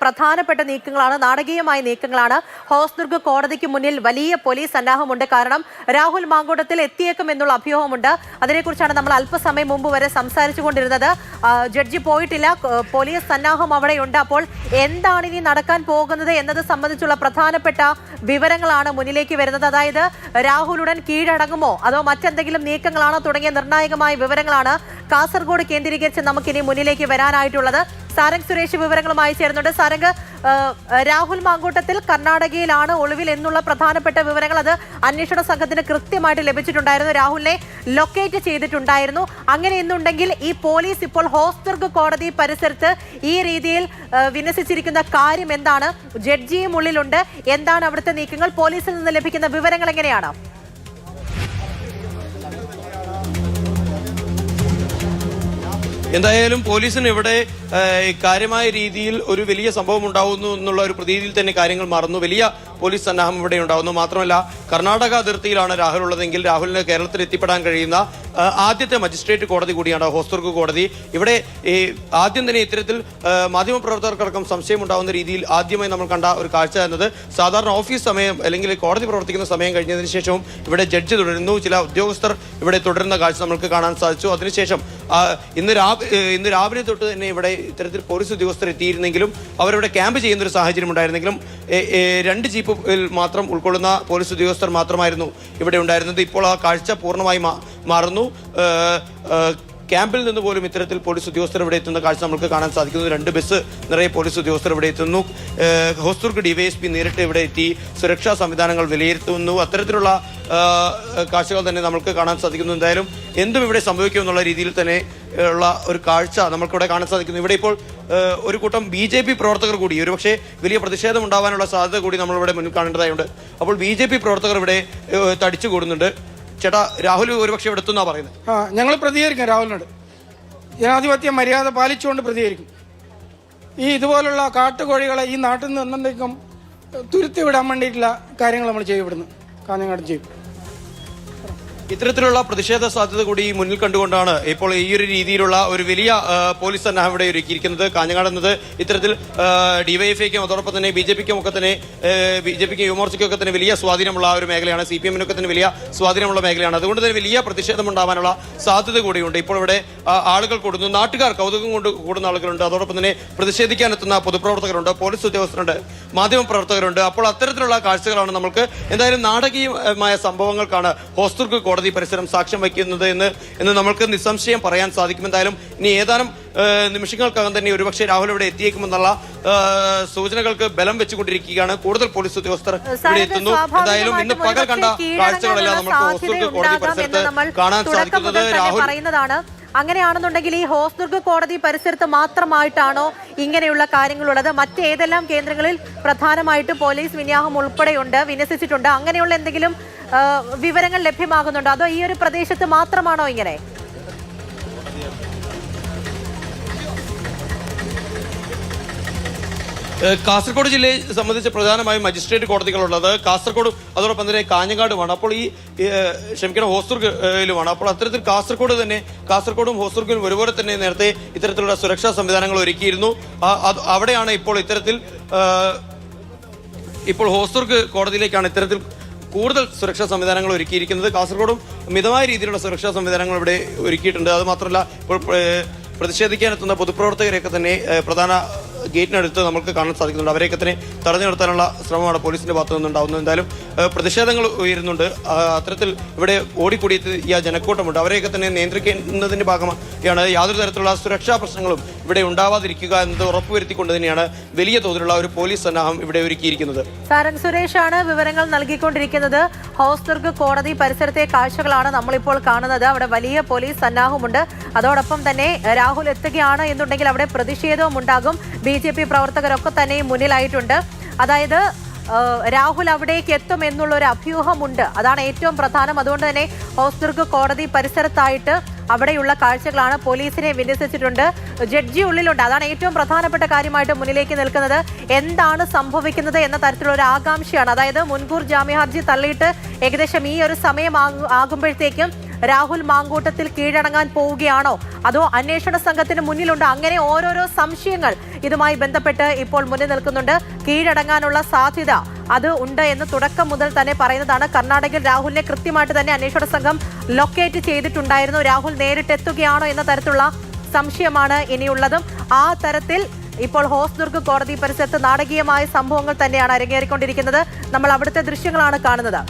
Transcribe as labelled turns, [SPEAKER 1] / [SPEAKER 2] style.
[SPEAKER 1] പ്രധാനപ്പെട്ട നീക്കങ്ങളാണ്, നാടകീയമായ നീക്കങ്ങളാണ്. ഹോസ്ദുർഗ് കോടതിക്ക് മുന്നിൽ വലിയ പോലീസ് സന്നാഹമുണ്ട്. കാരണം രാഹുൽ മാങ്കൂട്ടത്തിൽ എത്തിയേക്കും എന്നുള്ള അഭ്യൂഹമുണ്ട്. അതിനെക്കുറിച്ചാണ് നമ്മൾ അല്പസമയം മുമ്പ് വരെ സംസാരിച്ചു കൊണ്ടിരുന്നത്. ജഡ്ജി പോയിട്ടില്ല, പോലീസ് സന്നാഹം അവിടെയുണ്ട്. അപ്പോൾ എന്താണ് ഇനി നടക്കാൻ പോകുന്നത് എന്നത് സംബന്ധിച്ചുള്ള പ്രധാനപ്പെട്ട വിവരങ്ങളാണ് മുന്നിലേക്ക് വരുന്നത്. അതായത് രാഹുൽ ഉടൻ കീഴടങ്ങുമോ അതോ മറ്റെന്തെങ്കിലും നീക്കങ്ങളാണോ തുടങ്ങിയ നിർണായകമായ വിവരങ്ങളാണ് കാസർഗോഡ് കേന്ദ്രീകരിച്ച് നമുക്കിനി മുന്നിലേക്ക് വരാനായിട്ടുള്ളത്. സാരംഗ് സുരേഷ് വിവരങ്ങളുമായി ചേരുന്നുണ്ട്. സാരംഗ്, രാഹുൽ മാങ്കൂട്ടത്തിൽ കർണാടകയിലാണ് ഒളിവിൽ എന്നുള്ള പ്രധാനപ്പെട്ട വിവരങ്ങൾ അത് അന്വേഷണ സംഘത്തിന് കൃത്യമായിട്ട് ലഭിച്ചിട്ടുണ്ടായിരുന്നു. രാഹുലിനെ ലൊക്കേറ്റ് ചെയ്തിട്ടുണ്ടായിരുന്നു. അങ്ങനെ എന്നുണ്ടെങ്കിൽ ഈ പോലീസ് ഇപ്പോൾ ഹോസ്ദുർഗ് കോടതി പരിസരത്ത് ഈ രീതിയിൽ വിന്യസിച്ചിരിക്കുന്ന കാര്യം എന്താണ്? ജഡ്ജിയും ഉള്ളിലുണ്ട്. എന്താണ് അവിടുത്തെ നീക്കങ്ങൾ? പോലീസിൽ നിന്ന് ലഭിക്കുന്ന വിവരങ്ങൾ എങ്ങനെയാണ്?
[SPEAKER 2] എന്തായാലും പോലീസിന് ഇവിടെ കാര്യമായ രീതിയിൽ ഒരു വലിയ സംഭവം ഉണ്ടാവുന്നു എന്നുള്ള ഒരു പ്രതീതിയിൽ തന്നെ കാര്യങ്ങൾ മാറുന്നു. വലിയ പോലീസ് സന്നാഹം ഇവിടെ ഉണ്ടാവുന്നു. മാത്രമല്ല, കർണാടക അതിർത്തിയിലാണ് രാഹുൽ ഉള്ളതെങ്കിൽ രാഹുലിന് കേരളത്തിൽ എത്തിപ്പെടാൻ കഴിയുന്ന ആദ്യത്തെ മജിസ്ട്രേറ്റ് കോടതി കൂടിയാണ് ഹോസ്ദുർഗ് കോടതി. ഇവിടെ ആദ്യം തന്നെ ഇത്തരത്തിൽ മാധ്യമപ്രവർത്തകർക്കടക്കം സംശയം ഉണ്ടാവുന്ന രീതിയിൽ ആദ്യമായി നമ്മൾ കണ്ട ഒരു കാഴ്ച എന്നത് സാധാരണ ഓഫീസ് സമയം അല്ലെങ്കിൽ കോടതി പ്രവർത്തിക്കുന്ന സമയം കഴിഞ്ഞതിന് ശേഷവും ഇവിടെ ജഡ്ജി തുടരുന്നു, ചില ഉദ്യോഗസ്ഥർ ഇവിടെ തുടരുന്ന കാഴ്ച നമുക്ക് കാണാൻ സാധിച്ചു. അതിനുശേഷം ഇന്ന് രാവിലെ തൊട്ട് തന്നെ ഇവിടെ ഇത്തരത്തിൽ പോലീസ് ഉദ്യോഗസ്ഥർ എത്തിയിരുന്നെങ്കിലും അവരിവിടെ ക്യാമ്പ് ചെയ്യുന്ന ഒരു സാഹചര്യം ഉണ്ടായിരുന്നെങ്കിലും 2 ജീപ്പിൽ മാത്രം ഉൾക്കൊള്ളുന്ന പോലീസ് ഉദ്യോഗസ്ഥർ മാത്രമായിരുന്നു ഇവിടെ ഉണ്ടായിരുന്നത്. ഇപ്പോൾ ആ കാഴ്ച പൂർണ്ണമായി മാറുന്നു. ക്യാമ്പിൽ നിന്ന് പോലും ഇത്തരത്തിൽ പോലീസ് ഉദ്യോഗസ്ഥർ ഇവിടെ എത്തുന്ന കാഴ്ച നമുക്ക് കാണാൻ സാധിക്കുന്നു. 2 ബസ് നിറയെ പോലീസ് ഉദ്യോഗസ്ഥർ ഇവിടെ എത്തുന്നു. ഹോസ്ദുർഗ് ഡിവൈഎസ്പി നേരിട്ട് ഇവിടെ എത്തി സുരക്ഷാ സംവിധാനങ്ങൾ വിലയിരുത്തുന്നു. അത്തരത്തിലുള്ള കാഴ്ചകൾ തന്നെ നമുക്ക് കാണാൻ സാധിക്കുന്നു. എന്തായാലും എന്തും ഇവിടെ സംഭവിക്കുമെന്നുള്ള രീതിയിൽ തന്നെ ഉള്ള ഒരു കാഴ്ച നമുക്കിവിടെ കാണാൻ സാധിക്കുന്നു. ഇവിടെ ഇപ്പോൾ ഒരു കൂട്ടം BJP പ്രവർത്തകർ കൂടി, ഒരുപക്ഷെ വലിയ പ്രതിഷേധം ഉണ്ടാവാനുള്ള സാധ്യത കൂടി നമ്മളിവിടെ മുന്നിൽ കാണേണ്ടതായുണ്ട്. അപ്പോൾ BJP പ്രവർത്തകർ ഇവിടെ തടിച്ചു കൂടുന്നുണ്ട്. ചേട്ടാ, രാഹുൽ ഒരുപക്ഷെ ഇവിടെ എത്തുന്നാ പറയുന്നത്.
[SPEAKER 3] ഞങ്ങൾ പ്രതികരിക്കും. രാഹുലിനോട് ജനാധിപത്യ മര്യാദ പാലിച്ചുകൊണ്ട് പ്രതികരിക്കും. ഇതുപോലുള്ള കാട്ടുകോഴികളെ ഈ നാട്ടിൽ നിന്ന് എന്തെങ്കിലും തുരുത്തി വിടാൻ വേണ്ടിയിട്ടുള്ള കാര്യങ്ങൾ നമ്മൾ ചെയ്യും. ഇവിടുന്ന് കാഞ്ഞങ്ങാട് ചെയ്യും.
[SPEAKER 2] ഇത്തരത്തിലുള്ള പ്രതിഷേധ സാധ്യത കൂടി മുന്നിൽ കണ്ടുകൊണ്ടാണ് ഇപ്പോൾ ഈ ഒരു രീതിയിലുള്ള ഒരു വലിയ പോലീസ് സന്നാഹം ഇവിടെ ഒരുക്കിയിരിക്കുന്നത്. കാഞ്ഞങ്ങാട് എന്നത് ഇത്തരത്തിൽ ഡിവൈഎഫ്ഐക്കും അതോടൊപ്പം തന്നെ BJPക്കും ഒക്കെ തന്നെ BJPക്കും യുവമോർച്ചയ്ക്കും ഒക്കെ തന്നെ വലിയ സ്വാധീനമുള്ള ഒരു മേഖലയാണ്. CPM-നൊക്കെ തന്നെ വലിയ സ്വാധീനമുള്ള മേഖലയാണ്. അതുകൊണ്ട് തന്നെ വലിയ പ്രതിഷേധം ഉണ്ടാവാനുള്ള സാധ്യത കൂടിയുണ്ട്. ഇപ്പോൾ ഇവിടെ ആളുകൾ കൂടുന്നു, നാട്ടുകാർ കൗതുകം കൊണ്ട് കൂടുന്ന ആളുകളുണ്ട്. അതോടൊപ്പം തന്നെ പ്രതിഷേധിക്കാനെത്തുന്ന പൊതുപ്രവർത്തകരുണ്ട്, പോലീസ് ഉദ്യോഗസ്ഥരുണ്ട്, മാധ്യമപ്രവർത്തകരുണ്ട്. അപ്പോൾ അത്തരത്തിലുള്ള കാഴ്ചകളാണ് നമുക്ക് എന്തായാലും നാടകീയമായ സംഭവങ്ങൾക്കാണ് ഹോസ്ദുർഗ് കോടതി പരിസരം സാക്ഷ്യം വയ്ക്കുന്നത് എന്ന് നമുക്ക് നിസ്സംശയം പറയാൻ സാധിക്കും. എന്തായാലും ഇനി ഏതാനും നിമിഷങ്ങൾക്കകം തന്നെ ഒരുപക്ഷെ രാഹുൽ ഇവിടെ എത്തിയേക്കുമെന്നുള്ള സൂചനകൾക്ക് ബലം വെച്ചുകൊണ്ടിരിക്കുകയാണ്. കൂടുതൽ പോലീസ് ഉദ്യോഗസ്ഥർ ഇവിടെ എത്തുന്നു. എന്തായാലും ഇന്ന് പകൽ കണ്ട കാഴ്ചകളെല്ലാം നമുക്ക് ഹോസ്ദുർഗ് കോടതി പരിസരത്ത് കാണാൻ സാധിക്കുന്നത്. രാഹുൽ
[SPEAKER 1] അങ്ങനെയാണെന്നുണ്ടെങ്കിൽ ഈ ഹോസ്ദുർഗ് കോടതി പരിസരത്ത് മാത്രമായിട്ടാണോ ഇങ്ങനെയുള്ള കാര്യങ്ങളുള്ളത്? മറ്റേതെല്ലാം കേന്ദ്രങ്ങളിൽ പ്രധാനമായിട്ട് പോലീസ് വിന്യാസം വിന്യസിച്ചിട്ടുണ്ട്? അങ്ങനെയുള്ള എന്തെങ്കിലും വിവരങ്ങൾ ലഭ്യമാകുന്നുണ്ടോ? അതോ ഈ ഒരു പ്രദേശത്ത് മാത്രമാണോ ഇങ്ങനെ?
[SPEAKER 2] കാസർഗോഡ് ജില്ലയെ സംബന്ധിച്ച് പ്രധാനമായും മജിസ്ട്രേറ്റ് കോടതികളുള്ളത് കാസർഗോഡ് അതോടൊപ്പം തന്നെ കാഞ്ഞങ്ങാടുമാണ്. അപ്പോൾ ഹോസ്ദുർഗിലുമാണ്. അപ്പോൾ അത്തരത്തിൽ കാസർഗോഡും ഹോസ്ദുർഗിലും ഒരുപോലെ തന്നെ നേരത്തെ ഇത്തരത്തിലുള്ള സുരക്ഷാ സംവിധാനങ്ങൾ ഒരുക്കിയിരുന്നു. അവിടെയാണ് ഇപ്പോൾ ഹോസ്ദുർഗ് കോടതിയിലേക്കാണ് ഇത്തരത്തിൽ കൂടുതൽ സുരക്ഷാ സംവിധാനങ്ങൾ ഒരുക്കിയിരിക്കുന്നത്. കാസർഗോഡും മിതമായ രീതിയിലുള്ള സുരക്ഷാ സംവിധാനങ്ങൾ ഇവിടെ ഒരുക്കിയിട്ടുണ്ട്. അത് മാത്രമല്ല, ഇപ്പോൾ പ്രതിഷേധിക്കാനെത്തുന്ന പൊതുപ്രവർത്തകരെയൊക്കെ തന്നെ പ്രധാന ഗേറ്റിനടുത്ത് നമുക്ക് കാണാൻ സാധിക്കുന്നുണ്ട്. അവരെയൊക്കെ തന്നെ തടഞ്ഞു നിർത്താനുള്ള ശ്രമമാണ് പോലീസിന്റെ ഭാഗത്തു നിന്നുണ്ടാവുന്നത്. എന്തായാലും പ്രതിഷേധങ്ങൾ ഉയരുന്നുണ്ട്. അത്തരത്തിൽ ഇവിടെ ഓടിക്കൂടിയ ജനക്കൂട്ടമുണ്ട്. അവരെയൊക്കെ തന്നെ നിയന്ത്രിക്കുന്നതിന്റെ ഭാഗമായാണ് യാതൊരു തരത്തിലുള്ള സുരക്ഷാ പ്രശ്നങ്ങളും ഇവിടെ ഉണ്ടാവാതിരിക്കുക എന്നത് ഉറപ്പുവരുത്തിക്കൊണ്ട് തന്നെയാണ് വലിയ തോതിലുള്ള ഒരു പോലീസ് സന്നാഹം ഇവിടെ ഒരുക്കിയിരിക്കുന്നത്.
[SPEAKER 1] സാരംഗ് സുരേഷാണ് വിവരങ്ങൾ നൽകിക്കൊണ്ടിരിക്കുന്നത്. ഹോസ്ദുർഗ് കോടതി പരിസരത്തെ കാഴ്ചകളാണ് നമ്മളിപ്പോൾ കാണുന്നത്. അവിടെ വലിയ പോലീസ് സന്നാഹമുണ്ട്. അതോടൊപ്പം തന്നെ രാഹുൽ എത്തുകയാണ് എന്നുണ്ടെങ്കിൽ അവിടെ പ്രതിഷേധവും ഉണ്ടാകും. BJP പ്രവർത്തകരൊക്കെ തന്നെ മുന്നിലായിട്ടുണ്ട്. അതായത് രാഹുൽ അവിടേക്ക് എത്തും എന്നുള്ളൊരു അഭ്യൂഹമുണ്ട്. അതാണ് ഏറ്റവും പ്രധാനം. അതുകൊണ്ട് തന്നെ ഹോസ്ദുർഗ് കോടതി പരിസരത്തായിട്ട് അവിടെയുള്ള കാഴ്ചകളാണ്. പോലീസിനെ വിന്യസിച്ചിട്ടുണ്ട്, ജഡ്ജി ഉള്ളിലുണ്ട്. അതാണ് ഏറ്റവും പ്രധാനപ്പെട്ട കാര്യമായിട്ട് മുന്നിലേക്ക് നിൽക്കുന്നത്. എന്താണ് സംഭവിക്കുന്നത് എന്ന തരത്തിലുള്ള ഒരു ആകാംക്ഷയാണ്. അതായത് മുൻകൂർ ജാമ്യ ഹർജി തള്ളിയിട്ട് ഏകദേശം ഈ ഒരു സമയം ആകുമ്പോഴത്തേക്കും രാഹുൽ മാങ്കൂട്ടത്തിൽ കീഴടങ്ങാൻ പോവുകയാണോ അതോ അന്വേഷണ സംഘത്തിന് മുന്നിലുണ്ടോ? അങ്ങനെ ഓരോരോ സംശയങ്ങൾ ഇതുമായി ബന്ധപ്പെട്ട് ഇപ്പോൾ മുന്നിൽ നിൽക്കുന്നുണ്ട്. കീഴടങ്ങാനുള്ള സാധ്യത അത് ഉണ്ട് എന്ന് തുടക്കം മുതൽ തന്നെ പറയുന്നതാണ്. കർണാടകയിൽ രാഹുലിനെ കൃത്യമായിട്ട് തന്നെ അന്വേഷണ സംഘം ലൊക്കേറ്റ് ചെയ്തിട്ടുണ്ടായിരുന്നു. രാഹുൽ നേരിട്ടെത്തുകയാണോ എന്ന തരത്തിലുള്ള സംശയമാണ് ഇനിയുള്ളതും. ആ തരത്തിൽ ഇപ്പോൾ ഹോസ്ദുർഗ് കോടതി പരിസരത്ത് നാടകീയമായ സംഭവങ്ങൾ തന്നെയാണ് അരങ്ങേറിക്കൊണ്ടിരിക്കുന്നത്. നമ്മൾ അവിടുത്തെ ദൃശ്യങ്ങളാണ് കാണുന്നത്.